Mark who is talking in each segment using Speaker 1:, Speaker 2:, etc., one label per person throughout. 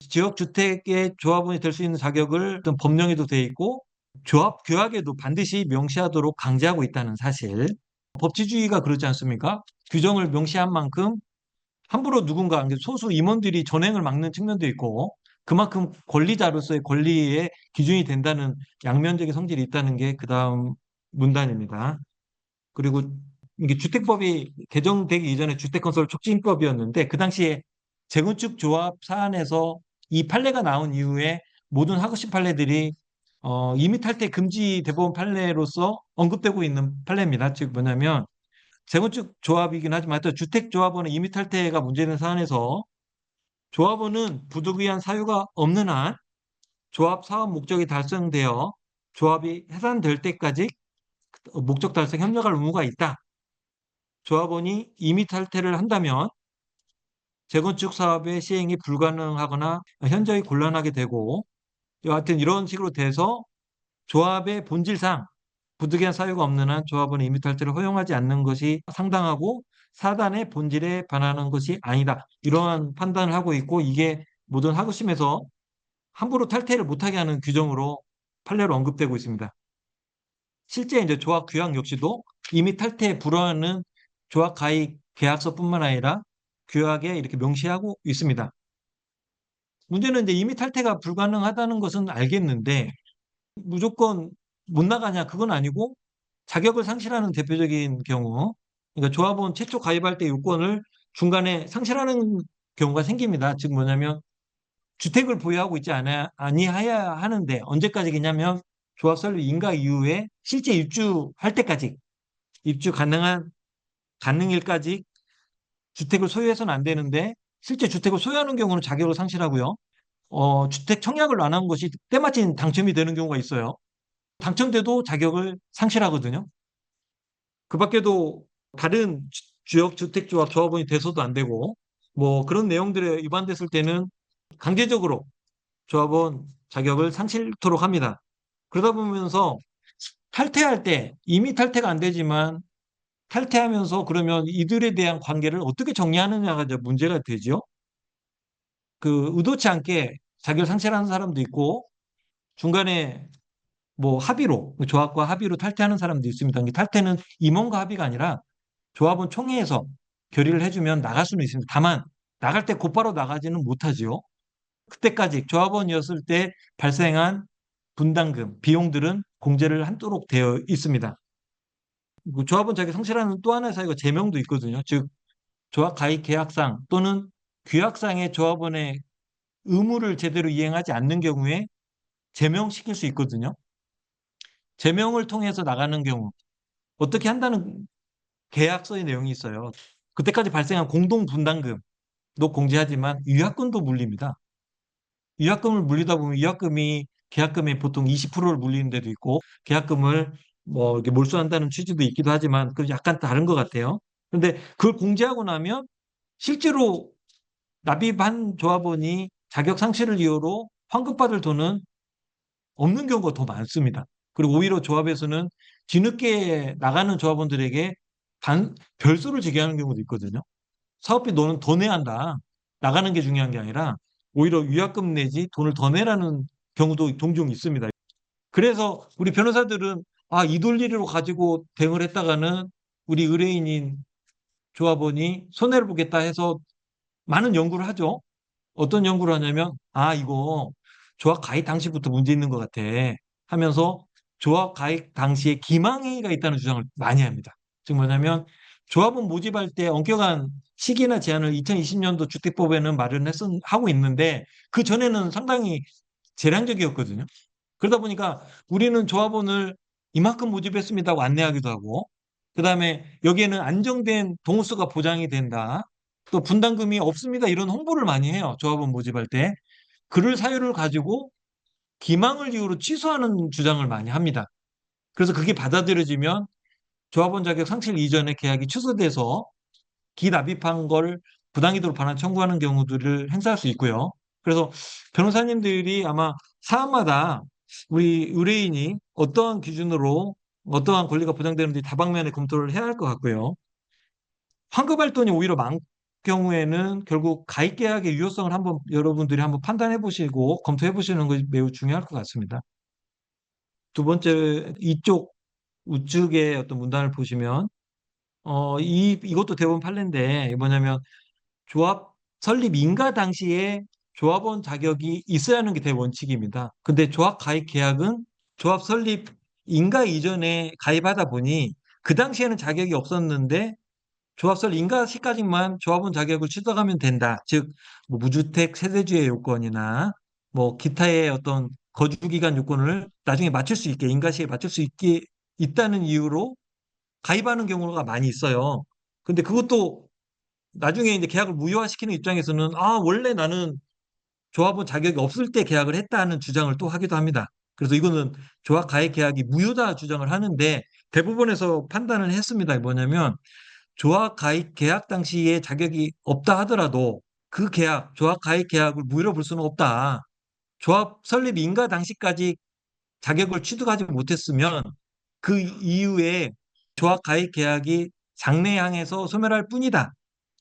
Speaker 1: 지역주택의 조합원이 될 수 있는 자격을 어떤 법령에도 되어 있고 조합 규약에도 반드시 명시하도록 강제하고 있다는 사실. 법치주의가 그렇지 않습니까? 규정을 명시한 만큼 함부로 누군가 소수 임원들이 전행을 막는 측면도 있고 그만큼 권리자로서의 권리의 기준이 된다는 양면적인 성질이 있다는 게 그다음 문단입니다. 그리고 이게 주택법이 개정되기 이전에 주택건설 촉진법이었는데 그 당시에 재건축 조합 사안에서 이 판례가 나온 이후에 모든 하급식 판례들이 이미 탈퇴 금지 대법원 판례로서 언급되고 있는 판례입니다. 즉 뭐냐면 재건축 조합이긴 하지만 또 주택조합원의 임의 탈퇴가 문제된 사안에서 조합원은 부득이한 사유가 없는 한 조합 사업 목적이 달성되어 조합이 해산될 때까지 목적 달성 협력할 의무가 있다. 조합원이 임의 탈퇴를 한다면 재건축 사업의 시행이 불가능하거나 현저히 곤란하게 되고 여하튼 이런 식으로 돼서 조합의 본질상 부득이한 사유가 없는 한 조합원의 임의 탈퇴를 허용하지 않는 것이 상당하고 사단의 본질에 반하는 것이 아니다. 이러한 판단을 하고 있고 이게 모든 하급심에서 함부로 탈퇴를 못하게 하는 규정으로 판례로 언급되고 있습니다. 실제 이제 조합 규약 역시도 이미 탈퇴에 불허하는 조합 가입 계약서뿐만 아니라 규약에 이렇게 명시하고 있습니다. 문제는 이제 이미 탈퇴가 불가능하다는 것은 알겠는데 무조건 못 나가냐 그건 아니고 자격을 상실하는 대표적인 경우 그러니까 조합원 최초 가입할 때 요건을 중간에 상실하는 경우가 생깁니다. 즉 뭐냐면 주택을 보유하고 있지 아니하여야 하는데 언제까지겠냐면 조합 설립 인가 이후에 실제 입주할 때까지 입주 가능일까지 주택을 소유해서는 안 되는데 실제 주택을 소유하는 경우는 자격을 상실하고요. 주택 청약을 안 한 것이 때마침 당첨이 되는 경우가 있어요. 당첨돼도 자격을 상실하거든요. 그 밖에도 다른 지역 주택조합 조합원이 돼서도 안 되고 뭐 그런 내용들에 위반됐을 때는 강제적으로 조합원 자격을 상실토록 합니다. 그러다 보면서 탈퇴할 때 이미 탈퇴가 안 되지만 탈퇴하면서 그러면 이들에 대한 관계를 어떻게 정리하느냐가 이제 문제가 되죠. 그 의도치 않게 자격을 상실하는 사람도 있고 중간에 뭐 합의로 조합과 합의로 탈퇴하는 사람도 있습니다. 탈퇴는 임원과 합의가 아니라 조합원 총회에서 결의를 해주면 나갈 수는 있습니다. 다만 나갈 때 곧바로 나가지는 못하지요. 그때까지 조합원이었을 때 발생한 분담금, 비용들은 공제를 하도록 되어 있습니다. 그 조합원 자격 상실하는 또 하나의 사유가 제명도 있거든요. 즉 조합 가입 계약상 또는 규약상의 조합원의 의무를 제대로 이행하지 않는 경우에 제명시킬 수 있거든요. 제명을 통해서 나가는 경우 어떻게 한다는 계약서의 내용이 있어요. 그때까지 발생한 공동 분담금도 공제하지만 위약금도 물립니다. 위약금을 물리다 보면 위약금이 계약금의 보통 20%를 물리는 데도 있고 계약금을 뭐 이렇게 몰수한다는 취지도 있기도 하지만 그 약간 다른 것 같아요. 그런데 그걸 공제하고 나면 실제로 납입한 조합원이 자격 상실을 이유로 환급받을 돈은 없는 경우가 더 많습니다. 그리고 오히려 조합에서는 뒤늦게 나가는 조합원들에게 별수를 지게 하는 경우도 있거든요. 사업비 너는 더 내야 한다. 나가는 게 중요한 게 아니라 오히려 위약금 내지 돈을 더 내라는 경우도 종종 있습니다. 그래서 우리 변호사들은 이 논리로 가지고 대응을 했다가는 우리 의뢰인인 조합원이 손해를 보겠다 해서 많은 연구를 하죠. 어떤 연구를 하냐면 이거 조합 가입 당시부터 문제 있는 것 같아 하면서 조합 가입 당시에 기망행위가 있다는 주장을 많이 합니다. 즉 뭐냐면 조합원 모집할 때 엄격한 시기나 제한을 2020년도 주택법에는 하고 있는데 그 전에는 상당히 재량적이었거든요. 그러다 보니까 우리는 조합원을 이만큼 모집했습니다고 안내하기도 하고 그다음에 여기에는 안정된 동호수가 보장이 된다. 또 분담금이 없습니다. 이런 홍보를 많이 해요. 조합원 모집할 때. 그를 사유를 가지고 기망을 이유로 취소하는 주장을 많이 합니다. 그래서 그게 받아들여지면 조합원 자격 상실 이전에 계약이 취소돼서 기납입한 걸 부당이도로 반환 청구하는 경우들을 행사할 수 있고요. 그래서 변호사님들이 아마 사안마다 우리 의뢰인이 어떠한 기준으로 어떠한 권리가 보장되는지 다방면에 검토를 해야 할 것 같고요. 환급할 돈이 오히려 경우에는 결국 가입 계약의 유효성을 한번 여러분들이 한번 판단해 보시고 검토해 보시는 것이 매우 중요할 것 같습니다. 두 번째, 이쪽 우측의 어떤 문단을 보시면 이것도 대법원 판례인데 뭐냐면 조합 설립 인가 당시에 조합원 자격이 있어야 하는 게 대원칙입니다. 근데 조합 가입 계약은 조합 설립 인가 이전에 가입하다 보니 그 당시에는 자격이 없었는데 조합 설립 인가 시까지만 조합원 자격을 취득하면 된다. 즉, 뭐 무주택 세대주의 요건이나 뭐 기타의 어떤 거주기간 요건을 나중에 맞출 수 있게 인가 시에 맞출 수 있게 있다는 이유로 가입하는 경우가 많이 있어요. 근데 그것도 나중에 이제 계약을 무효화시키는 입장에서는 원래 나는 조합원 자격이 없을 때 계약을 했다는 주장을 또 하기도 합니다. 그래서 이거는 조합 가입 계약이 무효다 주장을 하는데 대법원에서 판단을 했습니다. 뭐냐면 조합 가입 계약 당시에 자격이 없다 하더라도 그 계약, 조합 가입 계약을 무효로 볼 수는 없다. 조합 설립 인가 당시까지 자격을 취득하지 못했으면 그 이후에 조합 가입 계약이 장래향에서 소멸할 뿐이다.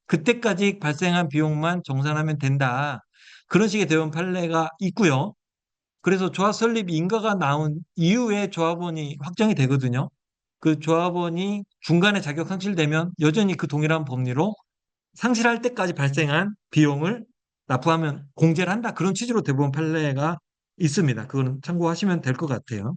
Speaker 1: 그때까지 발생한 비용만 정산하면 된다. 그런 식의 대원 판례가 있고요. 그래서 조합 설립 인가가 나온 이후에 조합원이 확정이 되거든요. 그 조합원이 중간에 자격 상실되면 여전히 그 동일한 법리로 상실할 때까지 발생한 비용을 납부하면 공제를 한다. 그런 취지로 대법원 판례가 있습니다. 그거는 참고하시면 될 것 같아요.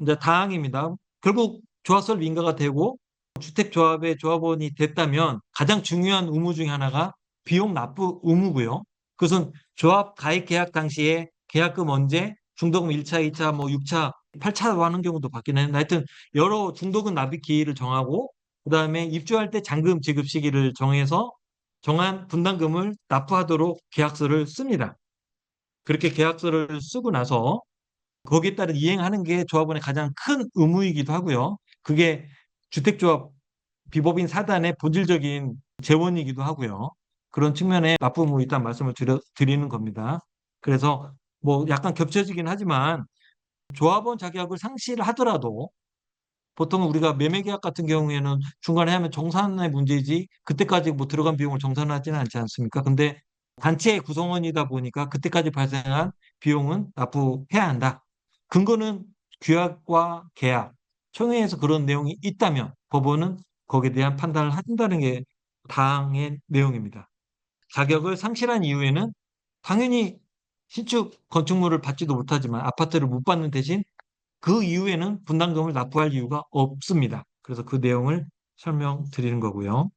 Speaker 1: 이제 다항입니다. 결국 조합설 인가가 되고 주택조합의 조합원이 됐다면 가장 중요한 의무 중에 하나가 비용 납부 의무고요. 그것은 조합 가입 계약 당시에 계약금 언제, 중도금 1차, 2차, 뭐 6차, 8차로 하는 경우도 받긴 했는데 하여튼 여러 중도금 납입 기일을 정하고 그다음에 입주할 때 잔금 지급 시기를 정해서 정한 분담금을 납부하도록 계약서를 씁니다. 그렇게 계약서를 쓰고 나서 거기에 따른 이행하는 게 조합원의 가장 큰 의무이기도 하고요. 그게 주택조합 비법인 사단의 본질적인 재원이기도 하고요. 그런 측면에 납부 의무 일단 말씀을 드리는 겁니다. 그래서 뭐 약간 겹쳐지긴 하지만 조합원 자격을 상실하더라도 보통 우리가 매매계약 같은 경우에는 중간에 하면 정산의 문제지 그때까지 뭐 들어간 비용을 정산하지는 않지 않습니까? 근데 단체의 구성원이다 보니까 그때까지 발생한 비용은 납부해야 한다. 근거는 규약과 계약, 총회에서 그런 내용이 있다면 법원은 거기에 대한 판단을 한다는 게 다항의 내용입니다. 자격을 상실한 이후에는 당연히 신축 건축물을 받지도 못하지만 아파트를 못 받는 대신 그 이후에는 분담금을 납부할 이유가 없습니다. 그래서 그 내용을 설명드리는 거고요.